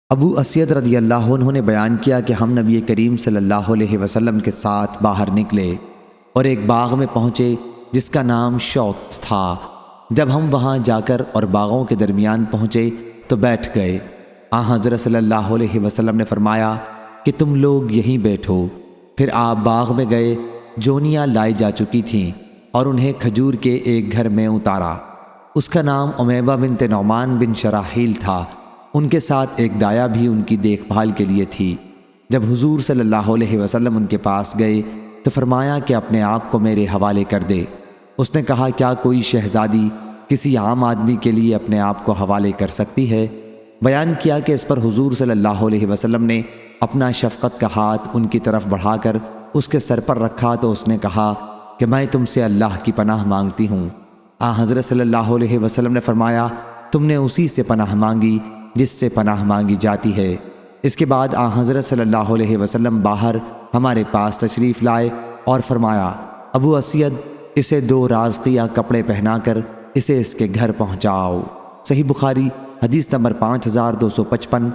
ابو اسید رضی اللہ عنہ نے بیان کیا کہ ہم نبی کریم صلی اللہ علیہ وسلم کے ساتھ باہر نکلے اور ایک باغ میں پہنچے جس کا نام شوق تھا۔ جب ہم وہاں جا کر اور باغوں کے درمیان پہنچے تو بیٹھ گئے۔ حضرت صلی اللہ علیہ وسلم نے فرمایا کہ تم لوگ یہیں بیٹھو۔ پھر آپ باغ میں گئے، جونیاں لائی جا چکی تھیں اور انہیں کھجور کے ایک گھر میں اتارا۔ اس کا نام امیبہ بنت نعمان بن شراحیل تھا۔ ان کے ساتھ ایک دایا بھی ان کی دیکھ بھال کے لیے تھی۔ جب حضور صلی اللہ علیہ وسلم ان کے پاس گئے تو فرمایا کہ اپنے آپ کو میرے حوالے کر دے۔ اس نے کہا کیا کوئی شہزادی کسی عام آدمی کے لیے اپنے آپ کو حوالے کر سکتی ہے؟ بیان کیا کہ اس پر حضور صلی اللہ علیہ وسلم نے اپنا شفقت کا ہاتھ ان کی طرف بڑھا کر اس کے سر پر رکھا تو اس نے کہا کہ میں تم سے اللہ کی پناہ مانگتی ہوں۔ حضرت صلی اللہ علیہ وسلم نے فرمایا تم نے اسی سے پناہ مانگی جس سے پناہ مانگی جاتی ہے۔ اس کے بعد حضرت صلی اللہ علیہ وسلم باہر ہمارے پاس تشریف لائے اور فرمایا ابو اسید اسے 2 رازقیہ کپڑے پہنا کر اسے اس کے گھر پہنچاؤ۔ صحیح بخاری حدیث نمبر 5255